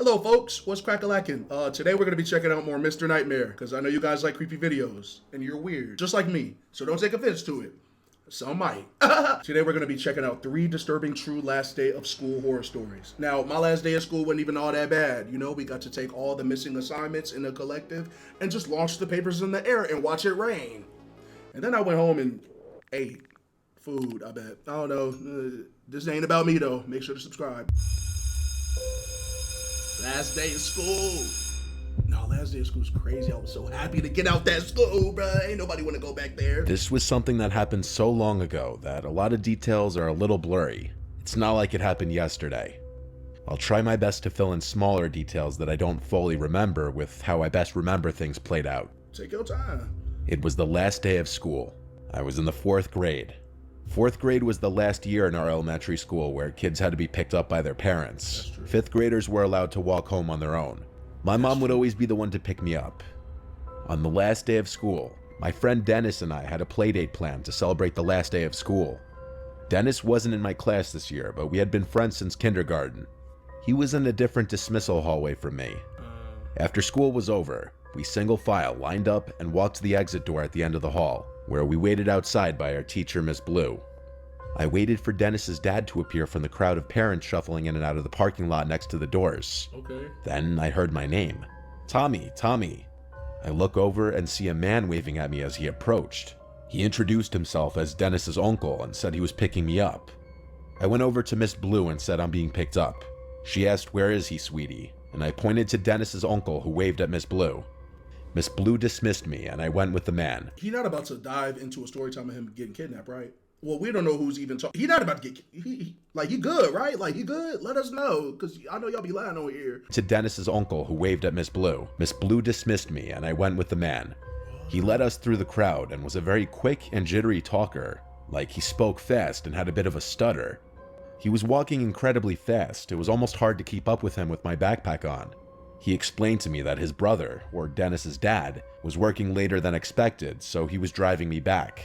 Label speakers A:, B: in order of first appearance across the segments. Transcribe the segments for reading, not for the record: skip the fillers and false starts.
A: Hello folks, what's crack-a-lackin'? Today we're gonna be checking out more Mr. Nightmare, because I know you guys like creepy videos, and you're weird, just like me, so don't take offense to it. Some might. Today we're gonna be checking out 3 disturbing true last day of school horror stories. Now, my last day of school wasn't even all that bad, you know, we got to take all the missing assignments in the collective, and just launch the papers in the air and watch it rain. And then I went home and ate food, I bet. I don't know, this ain't about me though, make sure to subscribe. Last day of school. No, last day of school was crazy. I was so happy to get out that school, bruh. Ain't nobody want to go back there.
B: This was something that happened so long ago that a lot of details are a little blurry. It's not like it happened yesterday. I'll try my best to fill in smaller details that I don't fully remember with how I best remember things played out.
A: Take your time.
B: It was the last day of school. I was in the 4th grade. 4th grade was the last year in our elementary school where kids had to be picked up by their parents. 5th graders were allowed to walk home on their own. My mom would always be the one to pick me up. On the last day of school, my friend Dennis and I had a playdate planned to celebrate the last day of school. Dennis wasn't in my class this year, but we had been friends since kindergarten. He was in a different dismissal hallway from me. After school was over, we single file lined up and walked to the exit door at the end of the hall, where we waited outside by our teacher, Miss Blue. I waited for Dennis's dad to appear from the crowd of parents shuffling in and out of the parking lot next to the doors.
A: Okay.
B: Then I heard my name. Tommy, Tommy. I look over and see a man waving at me as he approached. He introduced himself as Dennis's uncle and said he was picking me up. I went over to Miss Blue and said I'm being picked up. She asked, "Where is he, sweetie?" And I pointed to Dennis's uncle who waved at Miss Blue. Miss Blue dismissed me and I went with the man.
A: He not about to dive into a story time of him getting kidnapped, right? Well, we don't know who's even talking. He not about to get, he good, right? Like, he good? Let us know, because I know y'all be lying over here.
B: To Dennis's uncle who waved at Miss Blue. Miss Blue dismissed me and I went with the man. He led us through the crowd and was a very quick and jittery talker. Like, he spoke fast and had a bit of a stutter. He was walking incredibly fast. It was almost hard to keep up with him with my backpack on. He explained to me that his brother, or Dennis's dad, was working later than expected, so he was driving me back.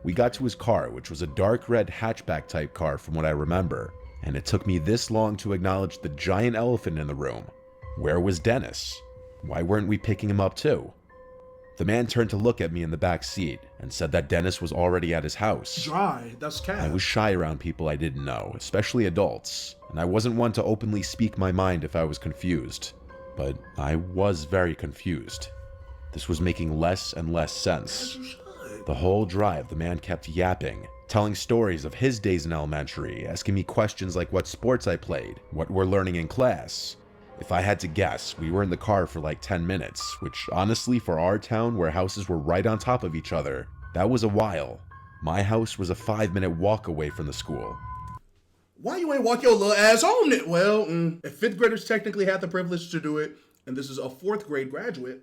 B: We got to his car, which was a dark red hatchback type car from what I remember, and it took me this long to acknowledge the giant elephant in the room. Where was Dennis? Why weren't we picking him up too? The man turned to look at me in the back seat and said that Dennis was already at his house.
A: Dry, that's cat.
B: I was shy around people I didn't know, especially adults, and I wasn't one to openly speak my mind if I was confused. But I was very confused. This was making less and less sense. The whole drive, the man kept yapping, telling stories of his days in elementary, asking me questions like what sports I played, what we're learning in class. If I had to guess, we were in the car for like 10 minutes, which honestly for our town where houses were right on top of each other, that was a while. My house was a 5-minute walk away from the school.
A: Why you ain't walk your little ass home then? Well, if 5th graders technically had the privilege to do it, and this is a 4th grade graduate,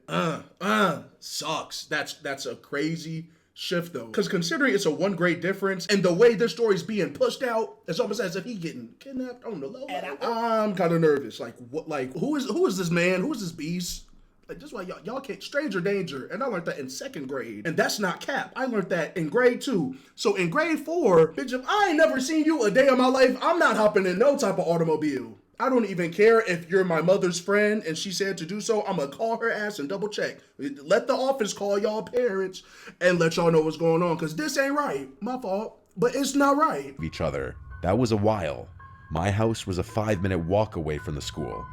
A: sucks. That's a crazy shift though, because considering it's a 1 grade difference and the way this story's being pushed out, it's almost as if he getting kidnapped on the low. I'm kind of nervous. Like, what? Like, who is this man? Who is this beast? Like, this is why y'all can't. Stranger danger, and I learned that in 2nd grade, and that's not cap. I learned that in grade 2. So in grade 4, bitch, if I ain't never seen you a day of my life, I'm not hopping in no type of automobile. I don't even care if you're my mother's friend and she said to do so. I'm gonna call her ass and double check. Let the office call y'all parents and let y'all know what's going on, because this ain't right. My fault, but it's not right.
B: Each other. That was a while. My house was a 5-minute walk away from the school.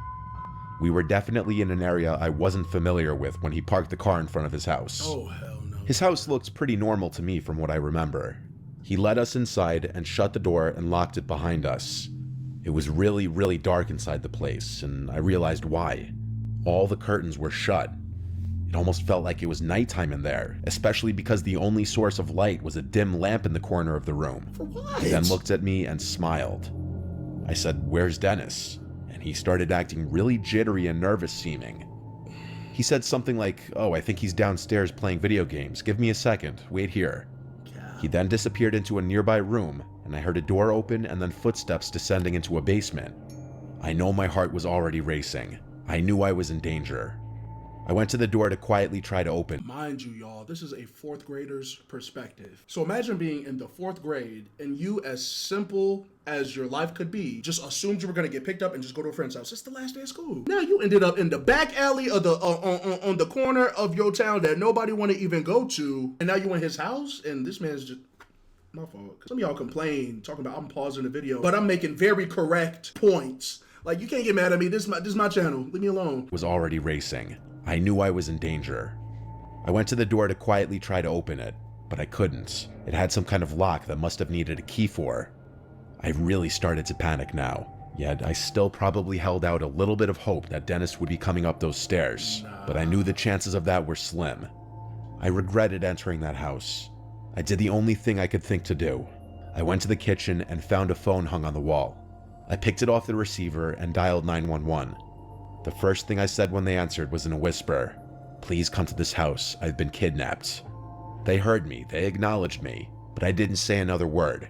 B: We were definitely in an area I wasn't familiar with when he parked the car in front of his house.
A: Oh, hell no.
B: His house looked pretty normal to me from what I remember. He led us inside and shut the door and locked it behind us. It was really, really dark inside the place, and I realized why. All the curtains were shut. It almost felt like it was nighttime in there, especially because the only source of light was a dim lamp in the corner of the room.
A: For what?
B: He then looked at me and smiled. I said, "Where's Dennis?" And he started acting really jittery and nervous seeming. He said something like, "Oh, I think he's downstairs playing video games. Give me a second. Wait here." He then disappeared into a nearby room, and I heard a door open and then footsteps descending into a basement. I know my heart was already racing. I knew I was in danger. I went to the door to quietly try to open.
A: Mind you, y'all, this is a fourth grader's perspective. So imagine being in the fourth grade and you, as simple as your life could be, just assumed you were gonna get picked up and just go to a friend's house. It's the last day of school. Now you ended up in the back alley of the on the corner of your town that nobody want to even go to, and now you in his house, and this man's just. My fault. Some of y'all complain, talking about I'm pausing the video, but I'm making very correct points. Like, you can't get mad at me. This is my channel. Leave me alone.
B: Was already racing. I knew I was in danger. I went to the door to quietly try to open it, but I couldn't. It had some kind of lock that must have needed a key for. I really started to panic now, yet I still probably held out a little bit of hope that Dennis would be coming up those stairs, but I knew the chances of that were slim. I regretted entering that house. I did the only thing I could think to do. I went to the kitchen and found a phone hung on the wall. I picked it off the receiver and dialed 911. The first thing I said when they answered was in a whisper, "Please come to this house, I've been kidnapped." They heard me, they acknowledged me, but I didn't say another word.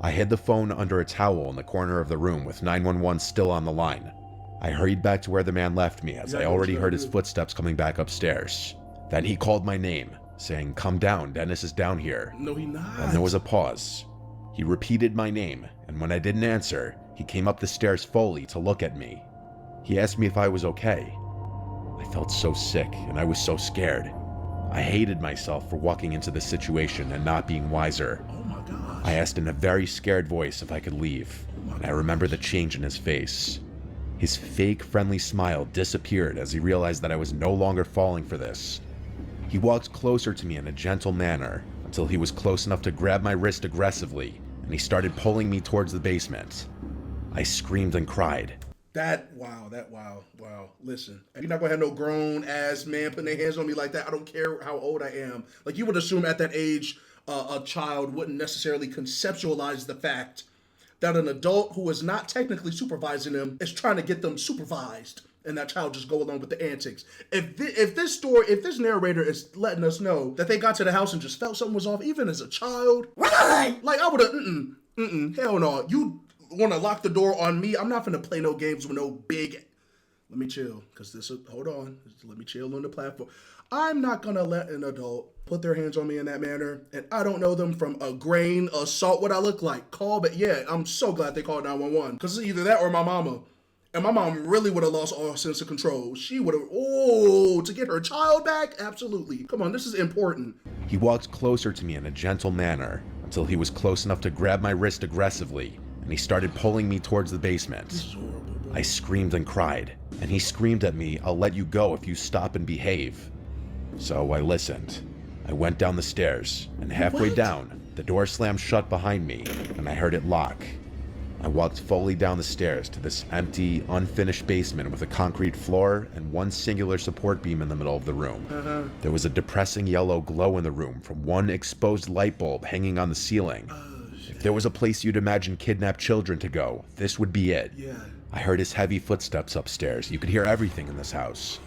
B: I hid the phone under a towel in the corner of the room with 911 still on the line. I hurried back to where the man left me as I already heard his footsteps coming back upstairs. Then he called my name, saying, "Come down, Dennis is down here."
A: No, he not.
B: And there was a pause. He repeated my name, and when I didn't answer, he came up the stairs fully to look at me. He asked me if I was okay. I felt so sick, and I was so scared. I hated myself for walking into this situation and not being wiser.
A: Oh my gosh.
B: I asked in a very scared voice if I could leave, and I remember the change in his face. His fake, friendly smile disappeared as he realized that I was no longer falling for this. He walked closer to me in a gentle manner until he was close enough to grab my wrist aggressively, and he started pulling me towards the basement. I screamed and cried.
A: Wow. Listen, you're not gonna have no grown ass man putting their hands on me like that. I don't care how old I am. Like, you would assume at that age, a child wouldn't necessarily conceptualize the fact that an adult who is not technically supervising them is trying to get them supervised, and that child just go along with the antics. If this narrator is letting us know that they got to the house and just felt something was off, even as a child, run! Like, I would've, hell no. You want to lock the door on me? I'm not finna play no games with no big. Let me chill, because hold on. Let me chill on the platform. I'm not gonna let an adult put their hands on me in that manner, and I don't know them from a grain of salt what I look like. But yeah, I'm so glad they called 911, because it's either that or my mama. And my mom really would have lost all sense of control. She would have, to get her child back? Absolutely. Come on, this is important.
B: He walked closer to me in a gentle manner until he was close enough to grab my wrist aggressively, and he started pulling me towards the basement.
A: This is horrible, bro.
B: I screamed and cried, and he screamed at me, "I'll let you go if you stop and behave." So I listened. I went down the stairs, and halfway down, the door slammed shut behind me, and I heard it lock. I walked fully down the stairs to this empty, unfinished basement with a concrete floor and one singular support beam in the middle of the room. There was a depressing yellow glow in the room from one exposed light bulb hanging on the ceiling. If there was a place you'd imagine kidnapped children to go, this would be it.
A: Yeah.
B: I heard his heavy footsteps upstairs. You could hear everything in this house.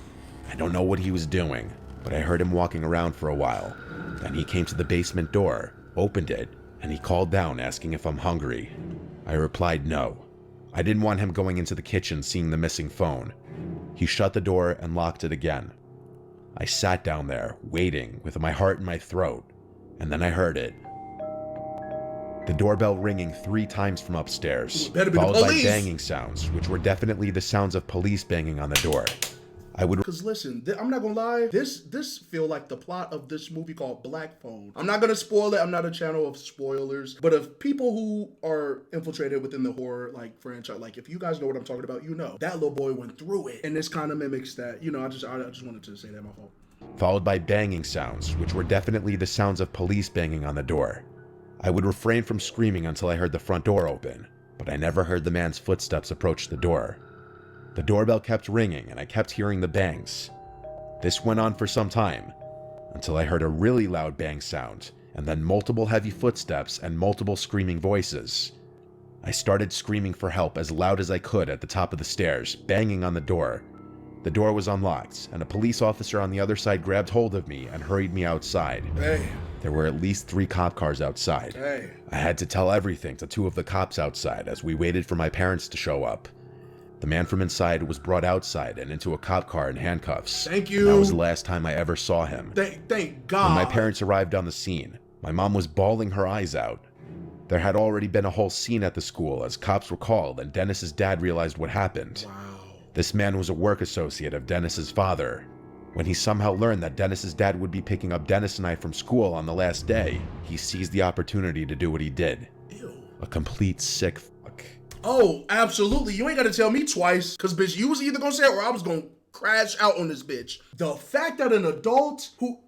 B: I don't know what he was doing, but I heard him walking around for a while. Then he came to the basement door, opened it, and he called down asking if I'm hungry. I replied no. I didn't want him going into the kitchen seeing the missing phone. He shut the door and locked it again. I sat down there, waiting, with my heart in my throat, and then I heard it. The doorbell ringing 3 times from upstairs, followed by banging sounds, which were definitely the sounds of police banging on the door.
A: Because listen, I'm not gonna lie, this feel like the plot of this movie called Black Phone. I'm not gonna spoil it, I'm not a channel of spoilers, but if people who are infiltrated within the horror franchise, if you guys know what I'm talking about, you know that little boy went through it, and this kind of mimics that. I just wanted to say that. My fault.
B: Followed by banging sounds, which were definitely the sounds of police banging on the door. I would refrain from screaming until I heard the front door open, but I never heard the man's footsteps approach the door. The doorbell kept ringing and I kept hearing the bangs. This went on for some time, until I heard a really loud bang sound, and then multiple heavy footsteps and multiple screaming voices. I started screaming for help as loud as I could at the top of the stairs, banging on the door. The door was unlocked, and a police officer on the other side grabbed hold of me and hurried me outside.
A: Hey.
B: There were at least 3 cop cars outside.
A: Hey.
B: I had to tell everything to 2 of the cops outside as we waited for my parents to show up. The man from inside was brought outside and into a cop car in handcuffs.
A: Thank you.
B: And that was the last time I ever saw him.
A: Thank God.
B: When my parents arrived on the scene, my mom was bawling her eyes out. There had already been a whole scene at the school as cops were called and Dennis's dad realized what happened.
A: Wow.
B: This man was a work associate of Dennis's father. When he somehow learned that Dennis's dad would be picking up Dennis and I from school on the last day, he seized the opportunity to do what he did.
A: Ew.
B: A complete sick fuck.
A: Oh, absolutely. You ain't got to tell me twice, because, bitch, you was either going to say it or I was going to crash out on this bitch. The fact that an adult who,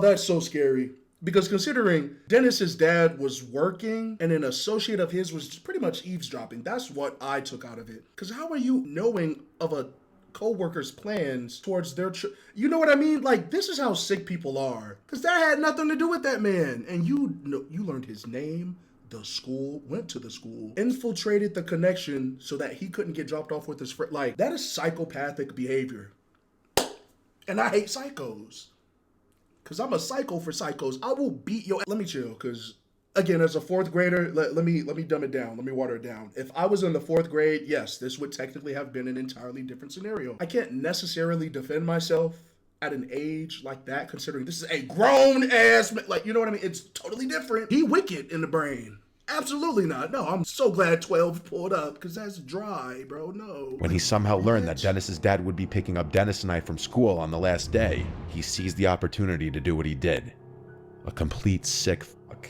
A: that's so scary. Because considering Dennis's dad was working and an associate of his was pretty much eavesdropping, that's what I took out of it. Because how are you knowing of a co-worker's plans towards their you know what I mean? Like, this is how sick people are. Because that had nothing to do with that man. And you learned his name, the school, went to the school, infiltrated the connection so that he couldn't get dropped off with his friend. Like, that is psychopathic behavior. And I hate psychos. Because I'm a psycho for psychos. I will beat your... Let me chill, because... Again, as a fourth grader, let me dumb it down. Let me water it down. If I was in the fourth grade, yes, this would technically have been an entirely different scenario. I can't necessarily defend myself at an age like that, considering this is a grown-ass... Like, you know what I mean? It's totally different. He wicked in the brain. Absolutely not. No, I'm so glad 12 pulled up, because that's dry, bro. No.
B: When he somehow learned that Dennis's dad would be picking up Dennis and I from school on the last day, he seized the opportunity to do what he did. A complete sick fuck.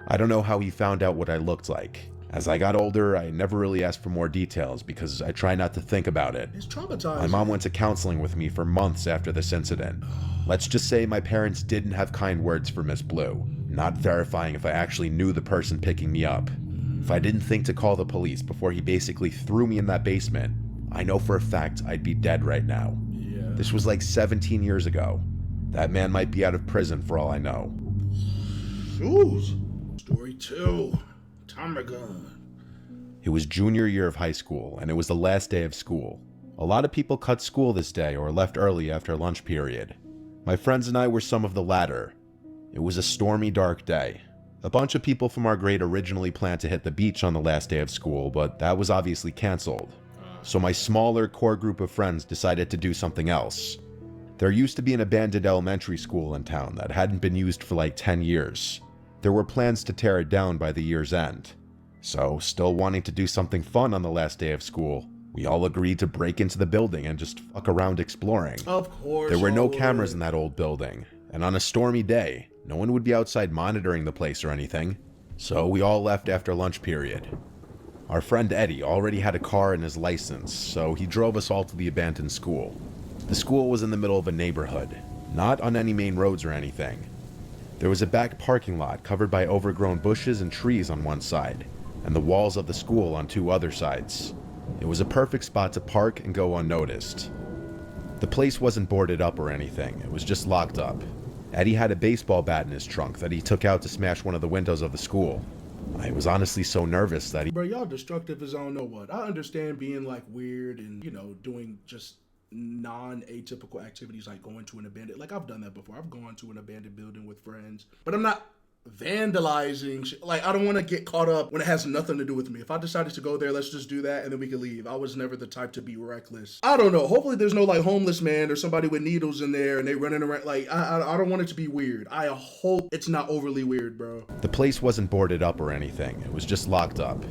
B: I don't know how he found out what I looked like. As I got older, I never really asked for more details because I try not to think about it.
A: It's traumatizing.
B: My mom went to counseling with me for months after this incident. Let's just say my parents didn't have kind words for Miss Blue, not verifying if I actually knew the person picking me up. If I didn't think to call the police before he basically threw me in that basement, I know for a fact I'd be dead right now.
A: Yeah.
B: This was like 17 years ago. That man might be out of prison for all I know.
A: Shoes. Story 2. Tommy gun.
B: It was junior year of high school, and it was the last day of school. A lot of people cut school this day or left early after lunch period. My friends and I were some of the latter. It was a stormy, dark day. A bunch of people from our grade originally planned to hit the beach on the last day of school, but that was obviously canceled. So my smaller core group of friends decided to do something else. There used to be an abandoned elementary school in town that hadn't been used for like 10 years. There were plans to tear it down by the year's end. So, still wanting to do something fun on the last day of school, we all agreed to break into the building and just fuck around exploring.
A: Of course.
B: There were no cameras in that old building, and on a stormy day, no one would be outside monitoring the place or anything. So we all left after lunch period. Our friend Eddie already had a car and his license, so he drove us all to the abandoned school. The school was in the middle of a neighborhood, not on any main roads or anything. There was a back parking lot covered by overgrown bushes and trees on one side, and the walls of the school on two other sides. It was a perfect spot to park and go unnoticed. The place wasn't boarded up or anything, it was just locked up. Eddie had a baseball bat in his trunk that he took out to smash one of the windows of the school. I was honestly so nervous that
A: Bro, y'all destructive as I don't know what. I understand being like weird and, doing just non-atypical activities like going to an abandoned, like I've done that before. I've gone to an abandoned building with friends, but I'm not vandalizing shit. Like, I don't want to get caught up when it has nothing to do with me. If I decided to go there, let's just do that and then we can leave. I was never the type to be reckless. I don't know. Hopefully there's no like homeless man or somebody with needles in there and they running around. Like, I don't want it to be weird. I hope it's not overly weird, bro.
B: The place wasn't boarded up or anything. It was just locked up.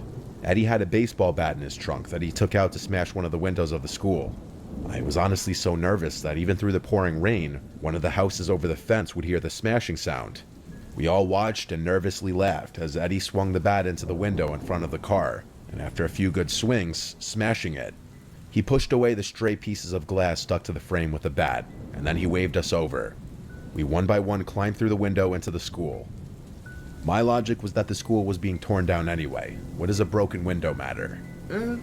B: Eddie had a baseball bat in his trunk that he took out to smash one of the windows of the school. I was honestly so nervous that even through the pouring rain, one of the houses over the fence would hear the smashing sound. We all watched and nervously laughed as Eddie swung the bat into the window in front of the car, and after a few good swings, smashing it. He pushed away the stray pieces of glass stuck to the frame with the bat, and then he waved us over. We one by one climbed through the window into the school. My logic was that the school was being torn down anyway. What does a broken window matter?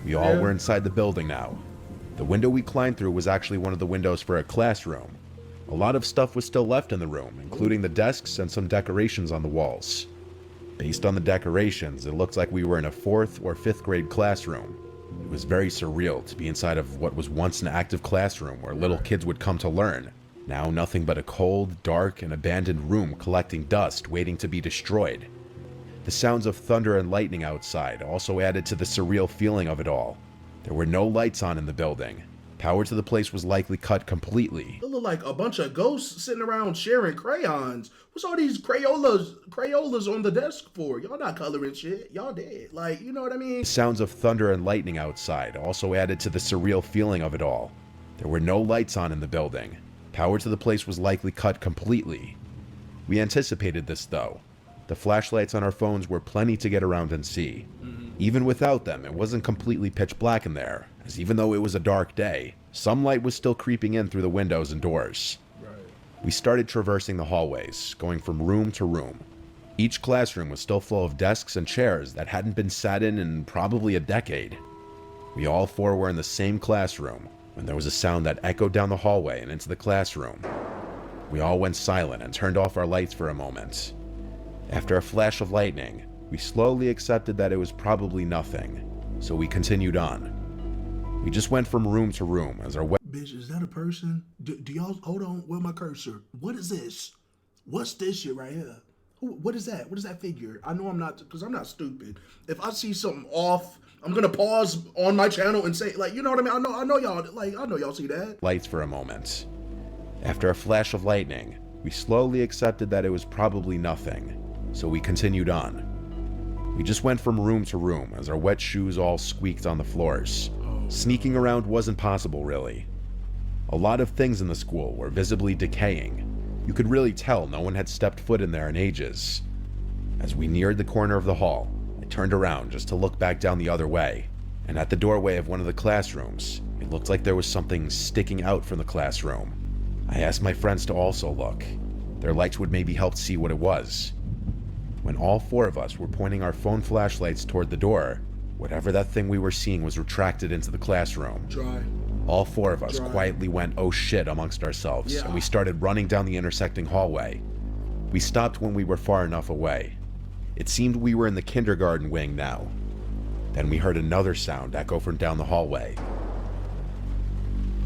B: We all were inside the building now. The window we climbed through was actually one of the windows for a classroom. A lot of stuff was still left in the room, including the desks and some decorations on the walls. Based on the decorations, it looked like we were in a 4th or 5th grade classroom. It was very surreal to be inside of what was once an active classroom where little kids would come to learn. Now nothing but a cold, dark, and abandoned room collecting dust waiting to be destroyed. The sounds of thunder and lightning outside also added to the surreal feeling of it all. There were no lights on in the building. Power to the place was likely cut completely.
A: It looked like a bunch of ghosts sitting around sharing crayons. What's all these Crayolas on the desk for? Y'all not coloring shit. Y'all dead. Like, you know what I mean?
B: The sounds of thunder and lightning outside also added to the surreal feeling of it all. There were no lights on in the building. Power to the place was likely cut completely. We anticipated this though. The flashlights on our phones were plenty to get around and see. Even without them, it wasn't completely pitch black in there, as even though it was a dark day, some light was still creeping in through the windows and doors. We started traversing the hallways, going from room to room. Each classroom was still full of desks and chairs that hadn't been sat in probably a decade. We all four were in the same classroom when there was a sound that echoed down the hallway and into the classroom. We all went silent and turned off our lights for a moment. After a flash of lightning, we slowly accepted that it was probably nothing, so we continued on. We just went from room to room as our
A: Bitch, is that a person? Do y'all, hold on, where my cursor? What is this? What's this shit right here? What is that? What is that figure? I know I'm not, because I'm not stupid. If I see something off, I'm gonna pause on my channel and say, like, you know what I mean? I know y'all, like, I know y'all see that.
B: Lights for a moment. After a flash of lightning, we slowly accepted that it was probably nothing, so we continued on. We just went from room to room as our wet shoes all squeaked on the floors. Sneaking around wasn't possible, really. A lot of things in the school were visibly decaying. You could really tell no one had stepped foot in there in ages. As we neared the corner of the hall, I turned around just to look back down the other way, and at the doorway of one of the classrooms, it looked like there was something sticking out from the classroom. I asked my friends to also look. Their lights would maybe help see what it was. When all four of us were pointing our phone flashlights toward the door, whatever that thing we were seeing was retracted into the classroom.
A: Dry.
B: All four of us quietly went, "Oh shit," amongst ourselves, and we started running down the intersecting hallway. We stopped when we were far enough away. It seemed we were in the kindergarten wing now. Then we heard another sound echo from down the hallway.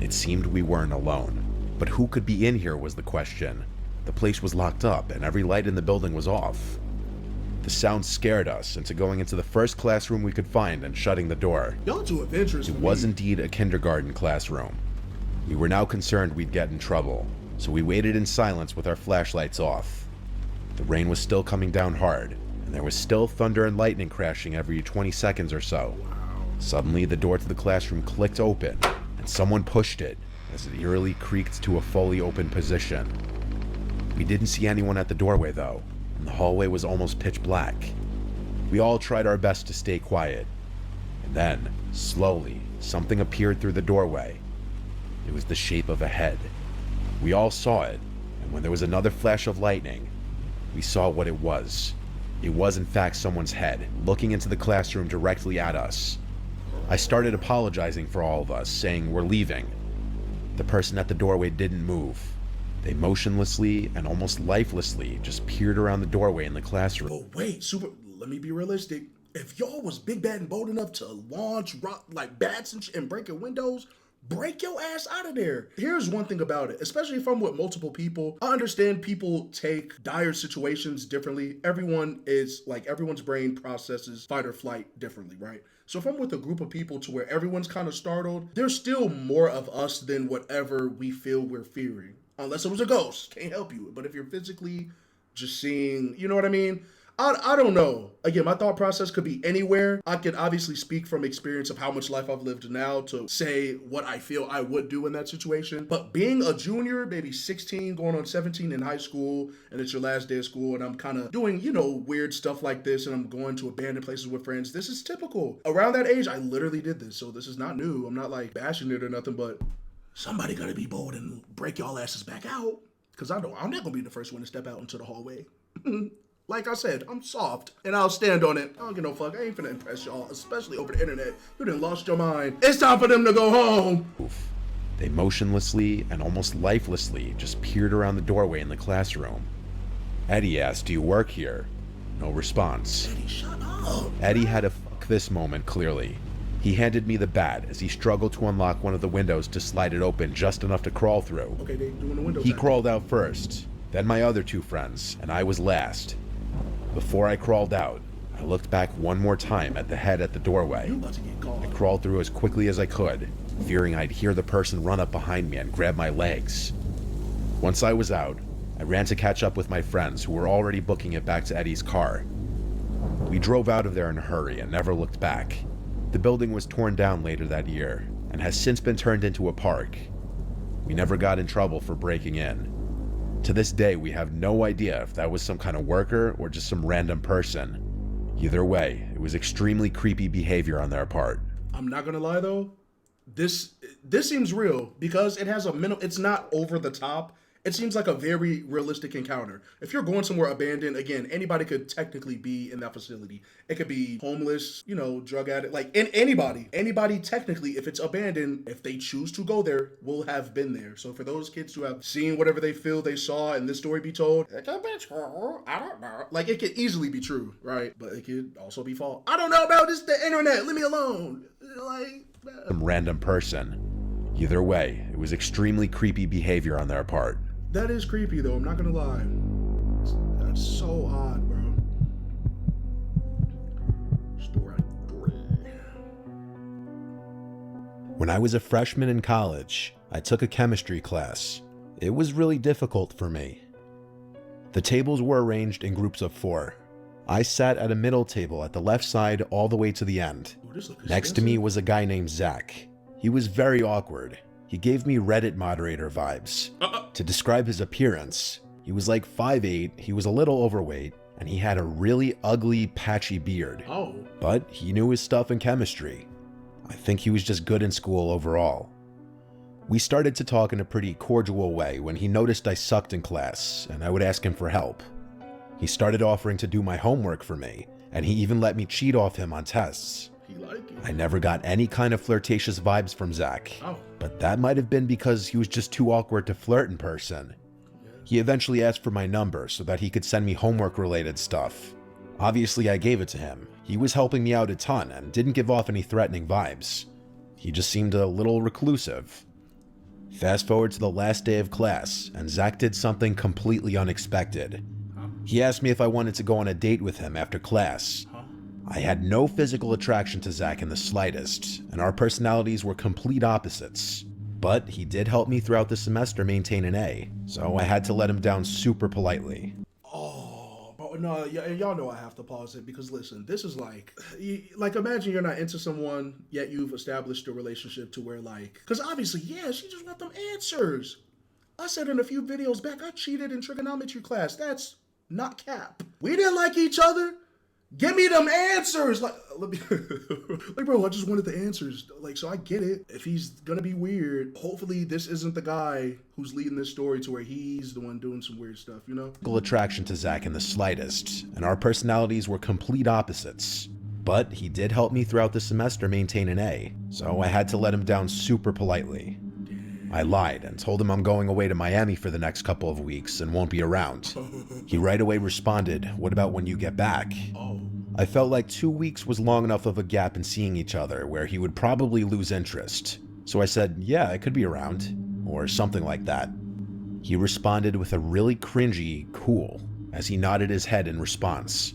B: It seemed we weren't alone. But who could be in here was the question. The place was locked up and every light in the building was off. The sound scared us into going into the first classroom we could find and shutting the door.
A: Y'all too adventurous.
B: It was indeed a kindergarten classroom. We were now concerned we'd get in trouble, so we waited in silence with our flashlights off. The rain was still coming down hard, and there was still thunder and lightning crashing every 20 seconds or so. Suddenly, the door to the classroom clicked open, and someone pushed it as it eerily creaked to a fully open position. We didn't see anyone at the doorway though, and the hallway was almost pitch black. We all tried our best to stay quiet. And then, slowly, something appeared through the doorway. It was the shape of a head. We all saw it, and when there was another flash of lightning, we saw what it was. It was in fact someone's head, looking into the classroom directly at us. I started apologizing for all of us, saying we're leaving. The person at the doorway didn't move. They motionlessly and almost lifelessly just peered around the doorway in the classroom.
A: But wait, let me be realistic. If y'all was big bad and bold enough to launch like bats and breaking windows, break your ass out of there. Here's one thing about it, especially if I'm with multiple people. I understand people take dire situations differently. Everyone's brain processes fight or flight differently, right? So if I'm with a group of people to where everyone's kind of startled, there's still more of us than whatever we feel we're fearing. Unless it was a ghost, can't help you. But if you're physically just seeing, you know what I mean? I don't know. Again, my thought process could be anywhere. I can obviously speak from experience of how much life I've lived now to say what I feel I would do in that situation. But being a junior, maybe 16, going on 17 in high school, and it's your last day of school, and I'm kind of doing, weird stuff like this, and I'm going to abandoned places with friends. This is typical. Around that age, I literally did this. So this is not new. I'm not like bashing it or nothing, but somebody gotta be bold and break y'all asses back out. Because I know I'm not gonna be the first one to step out into the hallway. Like I said, I'm soft, and I'll stand on it. I don't give no fuck. I ain't finna impress y'all, especially over the internet. You done lost your mind. It's time for them to go home.
B: They motionlessly and almost lifelessly just peered around the doorway in the classroom. Eddie asked, "Do you work here?" No response.
A: Eddie, shut up.
B: Eddie had a fuck this moment clearly. He handed me the bat as he struggled to unlock one of the windows to slide it open just enough to crawl through.
A: Okay, they doing the windows.
B: He crawled out first, then my other two friends, and I was last. Before I crawled out, I I looked back one more time at the head at the doorway.
A: You about to get caught.
B: I crawled through as quickly as I could, fearing I'd hear the person run up behind me and grab my legs. Once I was out, I ran to catch up with my friends who were already booking it back to Eddie's car. We drove out of there in a hurry and never looked back. The building was torn down later that year and has since been turned into a park. We never got in trouble for breaking in. To this day, we have no idea if that was some kind of worker or just some random person. Either way, it was extremely creepy behavior on their part.
A: I'm not gonna lie though, this seems real because it has a it's not over the top. It seems like a very realistic encounter. If you're going somewhere abandoned, again, anybody could technically be in that facility. It could be homeless, drug addict, like anybody. Anybody technically, if it's abandoned, if they choose to go there, will have been there. So for those kids who have seen whatever they feel they saw and this story be told, it could be true. I don't know. Like, it could easily be true, right? But it could also be false. I don't know about this, the internet. Leave me alone. Like,
B: Some random person. Either way, it was extremely creepy behavior on their part.
A: that is creepy though, I'm not gonna lie. That's so odd, bro. Story 3.
B: When I was a freshman in college, I took a chemistry class. It was really difficult for me. The tables were arranged in groups of 4. I sat at a middle table at the left side all the way to the end.
A: Ooh, this looks
B: Next to me was a guy named Zach. He was very awkward. He gave me Reddit moderator vibes. To describe his appearance, he was like 5'8", he was a little overweight, and he had a really ugly, patchy beard.
A: Oh.
B: But he knew his stuff in chemistry. I think he was just good in school overall. We started to talk in a pretty cordial way when he noticed I sucked in class, and I would ask him for help. He started offering to do my homework for me, and he even let me cheat off him on tests.
A: He like it.
B: I never got any kind of flirtatious vibes from Zach,
A: Oh.
B: but that might have been because he was just too awkward to flirt in person. He eventually asked for my number so that he could send me homework-related stuff. Obviously, I gave it to him. He was helping me out a ton and didn't give off any threatening vibes. He just seemed a little reclusive. Fast forward to the last day of class, and Zach did something completely unexpected. He asked me if I wanted to go on a date with him after class. I had no physical attraction to Zach in the slightest, and our personalities were complete opposites. But he did help me throughout the semester maintain an A, so I had to let him down super politely.
A: Oh, but no, y'all know I have to pause it because listen, this is like imagine you're not into someone yet you've established a relationship to where because obviously, yeah, she just want them answers. I said in a few videos back, I cheated in trigonometry class. That's not cap. We didn't like each other. Give me them answers. Let me, bro, I just wanted the answers. So I get it. If he's gonna be weird, hopefully this isn't the guy who's leading this story to where he's the one doing some weird stuff,
B: Physical attraction to Zach in the slightest, and our personalities were complete opposites. But he did help me throughout the semester maintain an A, so I had to let him down super politely. I lied and told him I'm going away to Miami for the next couple of weeks and won't be around. He right away responded, "What about when you get back?"
A: Oh.
B: I felt like 2 weeks was long enough of a gap in seeing each other where he would probably lose interest. So I said, "Yeah, I could be around," or something like that. He responded with a really cringy, "Cool," as he nodded his head in response.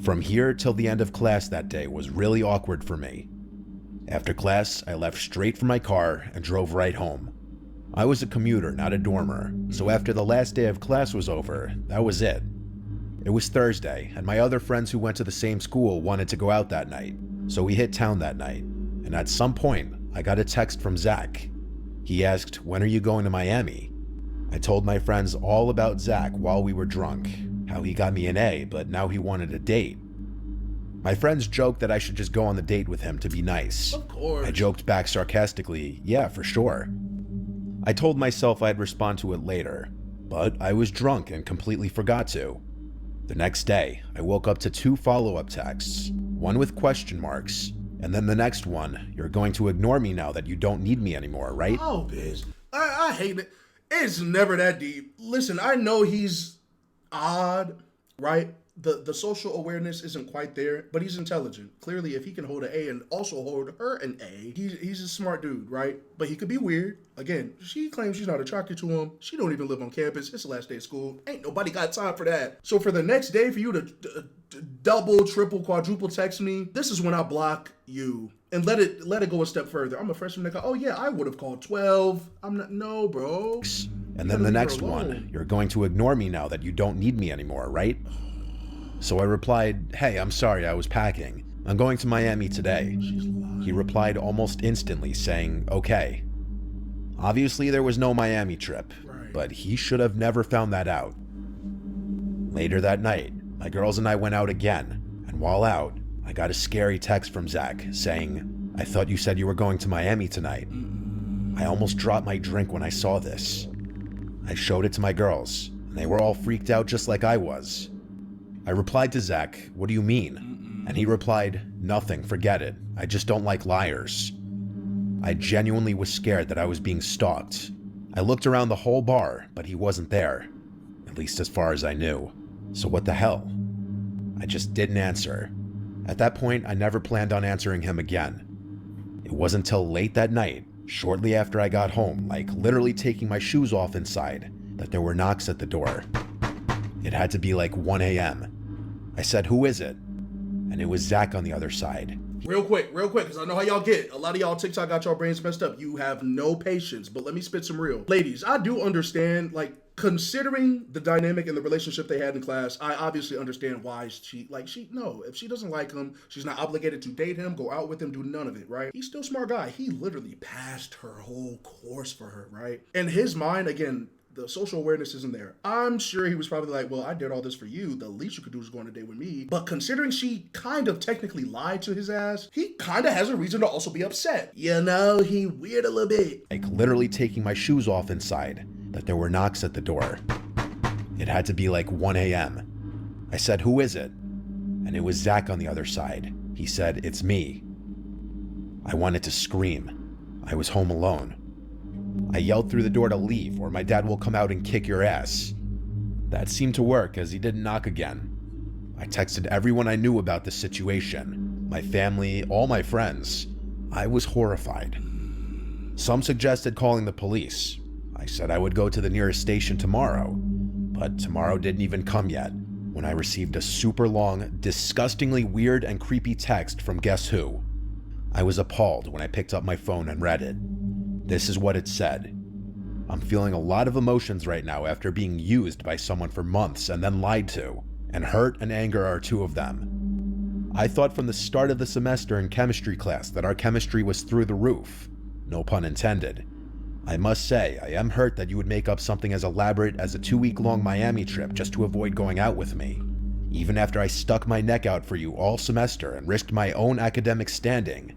B: From here till the end of class that day was really awkward for me. After class, I left straight for my car and drove right home. I was a commuter, not a dormer, so after the last day of class was over, that was it. It was Thursday, and my other friends who went to the same school wanted to go out that night, so we hit town that night, and at some point, I got a text from Zach. He asked, "When are you going to Miami?" I told my friends all about Zach while we were drunk, how he got me an A, but now he wanted a date. My friends joked that I should just go on the date with him to be nice.
A: Of course.
B: I joked back sarcastically, "Yeah, for sure." I told myself I'd respond to it later, but I was drunk and completely forgot to. The next day, I woke up to 2 follow-up texts, one with question marks, and then the next one, "You're going to ignore me now that you don't need me anymore, right?"
A: Oh, bitch. I hate it. It's never that deep. Listen, I know he's odd, right? the social awareness isn't quite there, but he's intelligent. Clearly, if he can hold an A and also hold her an A, he's a smart dude, right? But he could be weird. Again, she claims she's not attracted to him. She don't even live on campus. It's the last day of school. Ain't nobody got time for that. So for the next day, for you to double, triple, quadruple text me, this is when I block you. And let it go a step further. I'm a freshman nigga. Oh yeah, I would have called 12. I'm not, no, bro.
B: And then the next one, you're going to ignore me now that you don't need me anymore, right? So I replied, hey, I'm sorry, I was packing. I'm going to Miami today. He replied almost instantly saying, okay. Obviously there was no Miami trip, but he should have never found that out. Later that night, my girls and I went out again, and while out, I got a scary text from Zach saying, I thought you said you were going to Miami tonight. I almost dropped my drink when I saw this. I showed it to my girls, and they were all freaked out just like I was. I replied to Zach, what do you mean? And he replied, nothing, forget it. I just don't like liars. I genuinely was scared that I was being stalked. I looked around the whole bar, but he wasn't there. At least as far as I knew. So what the hell? I just didn't answer. At that point, I never planned on answering him again. It wasn't until late that night, shortly after I got home, like literally taking my shoes off inside, that there were knocks at the door. It had to be like 1 a.m. I said, who is it? And it was Zach on the other side.
A: Real quick, because I know how y'all get. A lot of y'all TikTok got y'all brains messed up. You have no patience, but let me spit some real. Ladies, I do understand, like, considering the dynamic and the relationship they had in class, I obviously understand why if she doesn't like him, she's not obligated to date him, go out with him, do none of it, right? He's still a smart guy. He literally passed her whole course for her, right? In his mind, again, the social awareness isn't there. I'm sure he was probably like, well, I did all this for you. The least you could do is go on a date with me. But considering she kind of technically lied to his ass, he kind of has a reason to also be upset. You know, he weird a little bit.
B: Like literally taking my shoes off inside, that there were knocks at the door. It had to be like 1 a.m. I said, who is it? And it was Zach on the other side. He said, it's me. I wanted to scream. I was home alone. I yelled through the door to leave, or my dad will come out and kick your ass. That seemed to work, as he didn't knock again. I texted everyone I knew about the situation, my family, all my friends. I was horrified. Some suggested calling the police. I said I would go to the nearest station tomorrow, but tomorrow didn't even come yet, when I received a super long, disgustingly weird and creepy text from guess who? I was appalled when I picked up my phone and read it. This is what it said. I'm feeling a lot of emotions right now after being used by someone for months and then lied to, and hurt and anger are two of them. I thought from the start of the semester in chemistry class that our chemistry was through the roof. No pun intended. I must say, I am hurt that you would make up something as elaborate as a 2-week-long Miami trip just to avoid going out with me. Even after I stuck my neck out for you all semester and risked my own academic standing.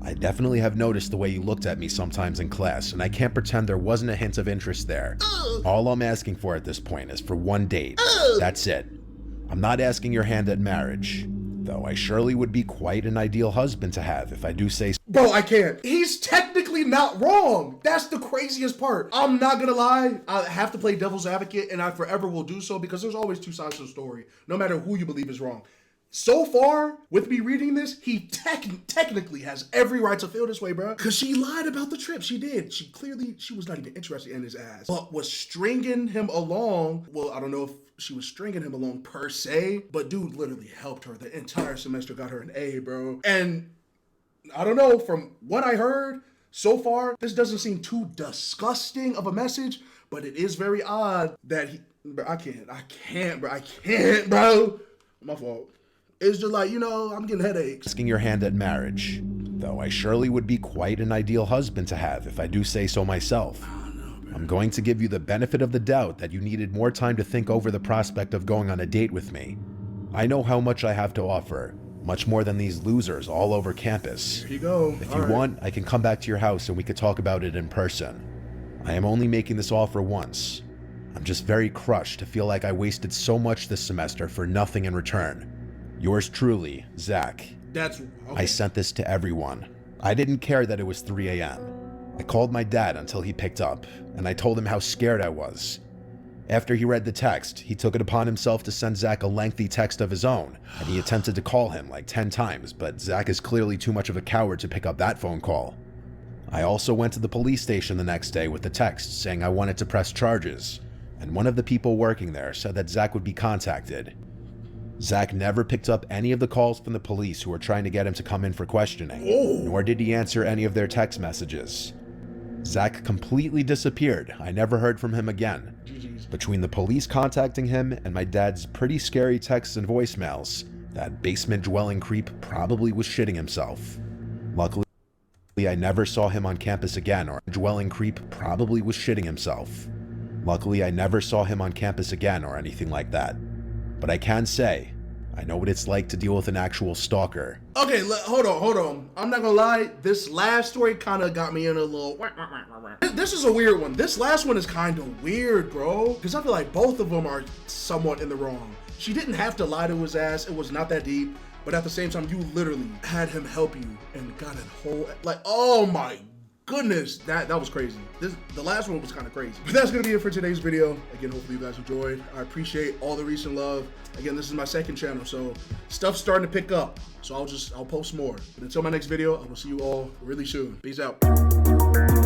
B: I definitely have noticed the way you looked at me sometimes in class, and I can't pretend there wasn't a hint of interest there. All I'm asking for at this point is for one date. That's it. I'm not asking your hand at marriage, though I surely would be quite an ideal husband to have if I do say so.
A: Bro, I can't. He's technically not wrong. That's the craziest part. I'm not gonna lie. I have to play devil's advocate, and I forever will do so because there's always two sides to the story, no matter who you believe is wrong. So far, with me reading this, he technically has every right to feel this way, bro. Because she lied about the trip. She did. She was not even interested in his ass. But was stringing him along. Well, I don't know if she was stringing him along per se. But dude literally helped her the entire semester. Got her an A, bro. And I don't know, from what I heard so far, this doesn't seem too disgusting of a message. But it is very odd that he... Bro, I can't, bro. My fault. It's just like, I'm getting headaches.
B: Asking your hand at marriage, though I surely would be quite an ideal husband to have if I do say so myself. I'm going to give you the benefit of the doubt that you needed more time to think over the prospect of going on a date with me. I know how much I have to offer, much more than these losers all over campus.
A: Here you go.
B: If you want, I can come back to your house and we could talk about it in person. I am only making this offer once. I'm just very crushed to feel like I wasted so much this semester for nothing in return. Yours truly, Zach.
A: That's okay.
B: I sent this to everyone. I didn't care that it was 3 a.m. I called my dad until he picked up, and I told him how scared I was. After he read the text, he took it upon himself to send Zach a lengthy text of his own, and he attempted to call him like 10 times, but Zach is clearly too much of a coward to pick up that phone call. I also went to the police station the next day with the text saying I wanted to press charges, and one of the people working there said that Zach would be contacted. Zach never picked up any of the calls from the police who were trying to get him to come in for questioning, nor did he answer any of their text messages. Zach completely disappeared. I never heard from him again. Between the police contacting him and my dad's pretty scary texts and voicemails, that basement-dwelling creep probably was shitting himself. Luckily, I never saw him on campus again, or dwelling creep probably was shitting himself. Luckily, I never saw him on campus again or anything like that. But I can say, I know what it's like to deal with an actual stalker.
A: Okay, hold on. I'm not gonna lie, this last story kind of got me in a little... This is a weird one. This last one is kind of weird, bro. Because I feel like both of them are somewhat in the wrong. She didn't have to lie to his ass. It was not that deep. But at the same time, you literally had him help you and got a whole... Like, oh my goodness, that was crazy. The last one was kind of crazy. But that's gonna be it for today's video. Again, hopefully you guys enjoyed. I appreciate all the recent love. Again, this is my second channel, so stuff's starting to pick up. So I'll post more. But until my next video, I will see you all really soon. Peace out.